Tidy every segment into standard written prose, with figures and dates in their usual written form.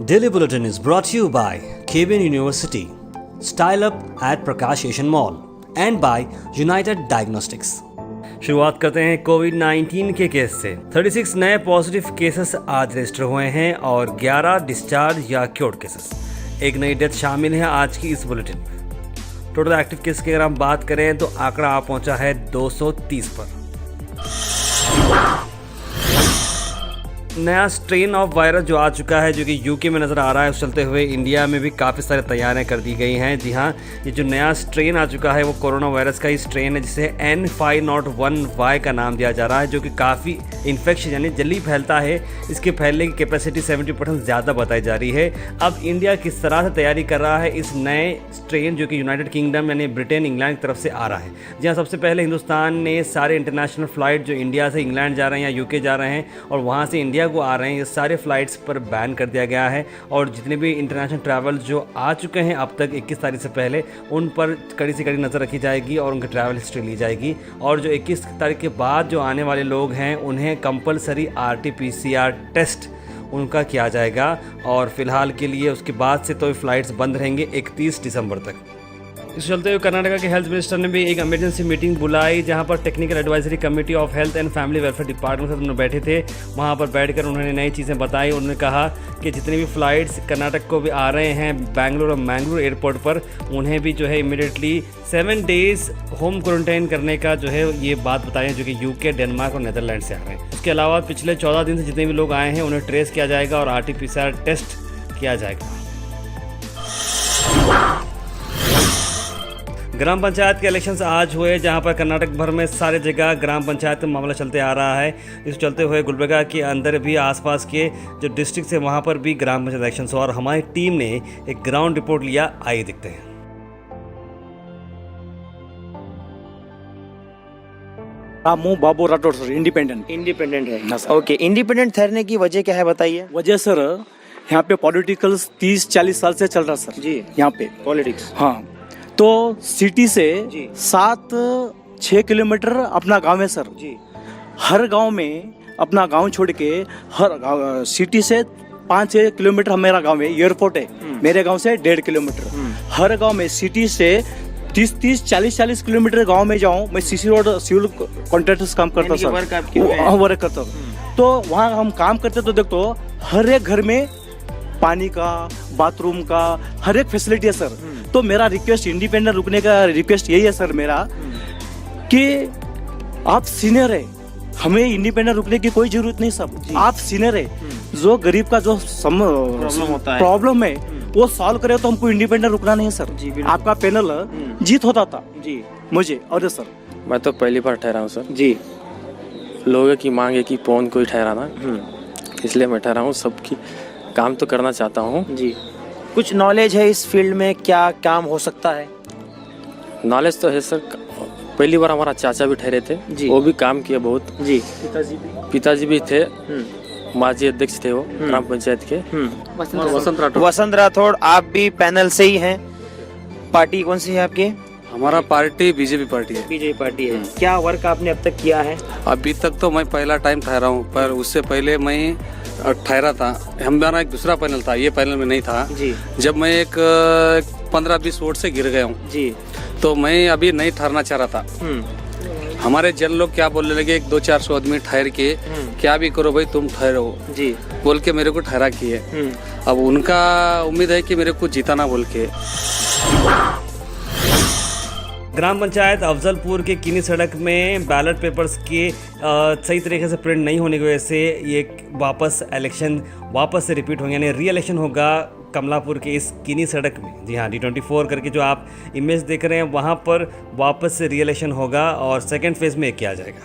Daily Bulletin is brought to you by KBN University, Style Up at Prakash Asian Mall and by United Diagnostics. शुरुआत करते हैं कोविड-19 के case से। 36 नए positive cases आज register हुए हैं और 11 डिस्चार्ज या क्योर्ड केसेस। एक नई डेथ शामिल है आज की इस बुलेटिन में। टोटल एक्टिव केस की अगर हम बात करें तो आंकड़ा आ पहुंचा है 230 पर। नया स्ट्रेन ऑफ वायरस जो आ चुका है, जो कि यूके में नज़र आ रहा है, उस चलते हुए इंडिया में भी काफ़ी सारी तैयारियां कर दी गई हैं। जी हाँ, ये जो नया स्ट्रेन आ चुका है वो कोरोना वायरस का ही स्ट्रेन है, जिसे N501Y का नाम दिया जा रहा है, जो कि काफ़ी इन्फेक्शन यानी जल्दी फैलता है। इसके फैलने की कैपेसिटी 70% ज़्यादा बताई जा रही है। अब इंडिया किस तरह से तैयारी कर रहा है इस नए स्ट्रेन जो कि यूनाइटेड किंगडम यानी ब्रिटेन, इंग्लैंड की तरफ से आ रहा है। जी हाँ, सबसे पहले हिंदुस्तान ने सारे इंटरनेशनल फ़्लाइट जो इंडिया से इंग्लैंड जा रहे हैं या यूके जा रहे हैं और वहाँ से इंडिया को आ रहे हैं, ये सारे फ्लाइट्स पर बैन कर दिया गया है। और जितने भी इंटरनेशनल ट्रैवल जो आ चुके हैं अब तक 21 तारीख से पहले, उन पर कड़ी से कड़ी नज़र रखी जाएगी और उनकी ट्रैवल हिस्ट्री ली जाएगी। और जो 21 तारीख के बाद जो आने वाले लोग हैं उन्हें कंपलसरी RT-PCR टेस्ट उनका किया जाएगा। और फिलहाल के लिए उसके बाद से तो फ़्लाइट्स बंद रहेंगे 31 दिसंबर तक। इस चलते हुए कर्नाटका के हेल्थ मिनिस्टर ने भी एक इमरजेंसी मीटिंग बुलाई, जहां पर technical advisory committee of health and family welfare department से उन्होंने बैठे थे। वहां पर बैठकर उन्होंने नई चीज़ें बताई। उन्होंने कहा कि जितने भी फ़्लाइट्स कर्नाटक को भी आ रहे हैं बेंगलुरु और मैंगलोर एयरपोर्ट पर, उन्हें भी जो है इमीडिएटली 7 डेज़ होम क्वारंटाइन करने का जो है ये बात बताई है, जो कि यूके, डेनमार्क और नीदरलैंड से आ रहे हैं। उसके अलावा पिछले 14 दिन से जितने भी लोग आए हैं उन्हें ट्रेस किया जाएगा और RT-PCR टेस्ट किया जाएगा। ग्राम पंचायत के इलेक्शंस आज हुए, जहां पर कर्नाटक भर में सारे जगह ग्राम पंचायत का मामला चलते आ रहा है। इस चलते हुए गुलबर्गा के अंदर भी आसपास के जो डिस्ट्रिक्ट है वहां पर भी ग्राम पंचायत इलेक्शंस हुआ और हमारी टीम ने एक ग्राउंड रिपोर्ट लिया। आइए देखते हैं। रामू बाबू राठौड़ सर, इंडिपेंडेंट है। ओके, इंडिपेंडेंट ठहरने की वजह क्या है बताइए। वजह सर, यहाँ पे पॉलिटिकल्स 30-40 साल से चल रहा सर जी। यहाँ पे पॉलिटिक्स, हाँ, तो सिटी से 7-6 किलोमीटर अपना गांव है सर जी। हर गांव में अपना गांव छोड़ के हर सिटी से 5-6 किलोमीटर मेरा गांव है, एयरपोर्ट है मेरे गांव से 1.5 किलोमीटर। हर गांव में सिटी से 30-40 किलोमीटर गांव में जाऊं मैं, सीसी रोड सिविल कॉन्ट्रैक्टर्स काम करता सर, वर्क करता हूँ। तो वहाँ हम काम करते तो देखो हर एक घर में पानी का, बाथरूम का हर एक फैसिलिटी है सर। तो मेरा रिक्वेस्ट, इंडिपेंडेंट रुकने का रिक्वेस्ट यही है सर मेरा, कि आप सीनियर है, हमें इंडिपेंडेंट रुकने की कोई जरूरत नहीं सब। आप सीनियर है, जो गरीब का जो प्रॉब्लम है वो सॉल्व करे, तो हमको इंडिपेंडेंट रुकना नहीं है सर। आपका पैनल जीत होता था जी मुझे। और सर मैं तो पहली बार ठहरा हूँ सर जी। लोगों की मांग है कि कौन कोई ठहराना, इसलिए मैं ठहरा हूँ। सबकी काम तो करना चाहता हूँ जी। कुछ नॉलेज है इस फील्ड में, क्या काम हो सकता है? नॉलेज तो है सर। पहली बार हमारा चाचा भी ठहरे थे जी, वो भी काम किया बहुत जी। पिताजी भी थे, माजी अध्यक्ष थे वो ग्राम पंचायत के। वसंत राठौड़, आप भी पैनल से ही हैं। पार्टी कौन सी है आपकी? हमारा पार्टी बीजेपी पार्टी है। बीजेपी पार्टी है। क्या वर्क आपने अब तक किया है? अभी तक तो मैं पहला टाइम ठहरा हूँ, पर उससे पहले मैं ठहरा था। हमारा एक दूसरा पैनल था, ये पैनल में नहीं था जी। जब मैं एक 15-20 वोट से गिर गया हूँ जी, तो मैं अभी नहीं ठहरना चाह रहा था। हमारे जन लोग क्या बोलने लगे, 200-400 आदमी ठहर के क्या भी करो भाई तुम ठहरो जी बोल के मेरे को ठहरा किए। अब उनका उम्मीद है कि मेरे को जिताना बोल के। ग्राम पंचायत अफजलपुर के किनी सड़क में बैलेट पेपर्स के सही तरीके से प्रिंट नहीं होने की वजह से ये इलेक्शन वापस से रिपीट होंगे, यानी री इलेक्शन होगा कमलापुर के इस किनी सड़क में। जी हाँ, D24 करके जो आप इमेज देख रहे हैं वहाँ पर वापस से री इलेक्शन होगा और सेकेंड फेज में किया जाएगा।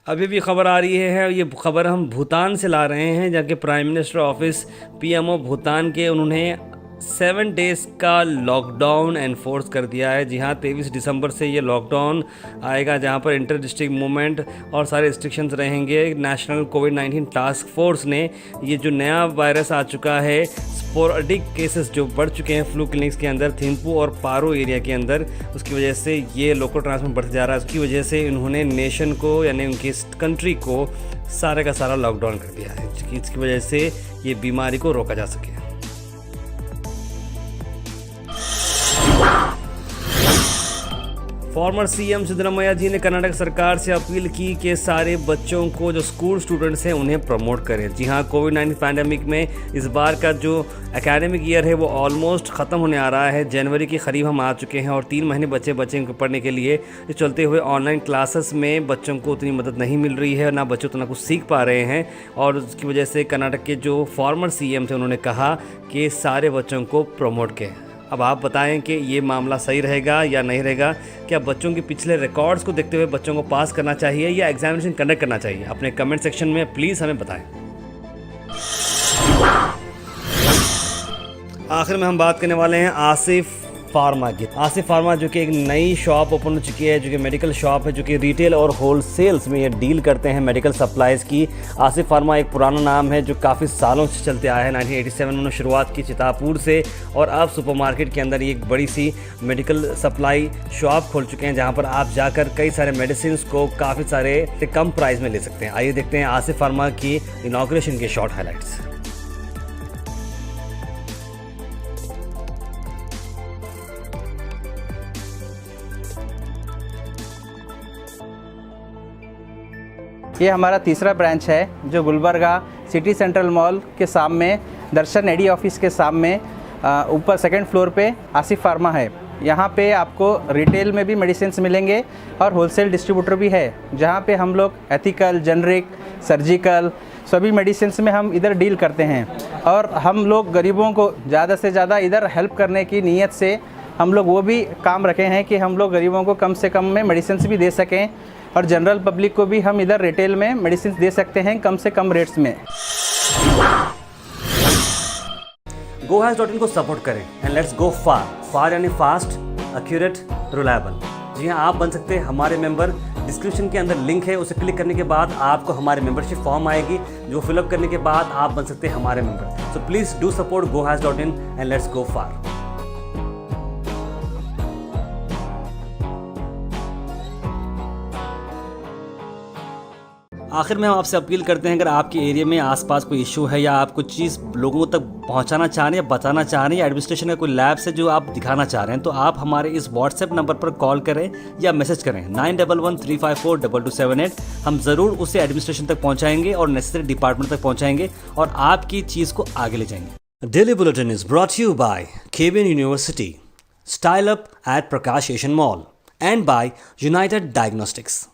अभी भी खबर आ रही है, ये खबर हम भूटान से ला रहे हैं, जहाँ के prime minister office PMO Bhutan के उन्होंने 7 डेज़ का लॉकडाउन एनफोर्स कर दिया है। जी हाँ, 23 दिसंबर से ये लॉकडाउन आएगा, जहाँ पर इंटर डिस्ट्रिक्ट मूवमेंट और सारे रिस्ट्रिक्शंस रहेंगे। नेशनल कोविड-19 टास्क फोर्स ने ये जो नया वायरस आ चुका है, स्पोरेडिक केसेस जो बढ़ चुके हैं फ्लू क्लिनिक्स के अंदर, थिम्पू और पारो एरिया के अंदर, उसकी वजह से ये लोकल ट्रांसमिट बढ़ता जा रहा है। उसकी वजह से इन्होंने नेशन को यानी उनकी कंट्री को सारे का सारा लॉकडाउन कर दिया है, इसकी वजह से ये बीमारी को रोका जा सके। फॉर्मर सीएम सिद्धरामैया जी ने कर्नाटक सरकार से अपील की कि सारे बच्चों को जो स्कूल स्टूडेंट्स हैं उन्हें प्रमोट करें। जी हाँ, कोविड-19 पैंडेमिक में इस बार का जो एकेडमिक ईयर है वो ऑलमोस्ट ख़त्म होने आ रहा है। जनवरी के करीब हम आ चुके हैं और 3 महीने बच्चे उनको पढ़ने के लिए। इस चलते हुए ऑनलाइन क्लासेस में बच्चों को उतनी मदद नहीं मिल रही है, ना बच्चे उतना कुछ सीख पा रहे हैं, और उसकी वजह से कर्नाटक के जो फॉर्मर सीएम थे उन्होंने कहा कि सारे बच्चों को प्रमोट करें। अब आप बताएं कि ये मामला सही रहेगा या नहीं रहेगा। क्या बच्चों के पिछले रिकॉर्ड्स को देखते हुए बच्चों को पास करना चाहिए या एग्जामिनेशन कंडक्ट करना चाहिए? अपने कमेंट सेक्शन में प्लीज़ हमें बताएं। आखिर में हम बात करने वाले हैं आसिफ फार्मा की। आसिफ फार्मा जो कि एक नई शॉप ओपन हो चुकी है, जो कि मेडिकल शॉप है, जो कि रिटेल और होलसेल्स में ये डील करते हैं मेडिकल सप्लाईज़ की। आसिफ फार्मा एक पुराना नाम है जो काफ़ी सालों से चलते आया है। 1987 में उन्होंने शुरुआत की चितापुर से, और अब सुपरमार्केट के अंदर एक बड़ी सी मेडिकल सप्लाई शॉप खोल चुके हैं, जहाँ पर आप जाकर कई सारे मेडिसिन को काफ़ी सारे कम प्राइस में ले सकते हैं। आइए देखते हैं आसिफ फार्मा की इनॉग्रेशन के शॉर्ट हाईलाइट्स। ये हमारा तीसरा ब्रांच है जो गुलबर्गा सिटी सेंट्रल मॉल के सामने दर्शन एडी ऑफिस के सामने ऊपर 2nd फ्लोर पे आसिफ फार्मा है। यहाँ पे आपको रिटेल में भी मेडिसिन्स मिलेंगे और होलसेल डिस्ट्रीब्यूटर भी है, जहाँ पे हम लोग एथिकल, जेनरिक, सर्जिकल सभी मेडिसिन्स में हम इधर डील करते हैं। और हम लोग गरीबों को ज़्यादा से ज़्यादा इधर हेल्प करने की नीयत से हम लोग वो भी काम रखे हैं कि हम लोग गरीबों को कम से कम में मेडिसिन्स भी दे सकें, और जनरल पब्लिक को भी हम इधर रिटेल में मेडिसिन दे सकते हैं कम से कम रेट्स में। GoHaz.in को सपोर्ट करें एंड लेट्स गो फार। फार यानी फास्ट, एक्यूरेट, रिलायबल। जी हाँ, आप बन सकते हैं हमारे मेंबर। डिस्क्रिप्शन के अंदर लिंक है, उसे क्लिक करने के बाद आपको हमारे मेंबरशिप फॉर्म आएगी, जो फिलअप करने के बाद आप बन सकते हैं हमारे member. So please do support GoHaz.in and let's go far. आखिर में हम आपसे अपील करते हैं, अगर आपके एरिया में आसपास कोई इशू है या आप कुछ चीज़ लोगों तक पहुंचाना चाह रहे हैं या बताना चाह रहे हैं, या एडमिनिस्ट्रेशन का कोई लैब से जो आप दिखाना चाह रहे हैं, तो आप हमारे इस व्हाट्सएप नंबर पर कॉल करें या मैसेज करें 9113542278। हम ज़रूर उसे एडमिनिस्ट्रेशन तक पहुँचाएंगे और नेसेसरी डिपार्टमेंट तक पहुँचाएंगे और आपकी चीज़ को आगे ले जाएंगे। Daily bulletin is brought you by KBN university, Style Up at Prakash Asian Mall, and by United diagnostics.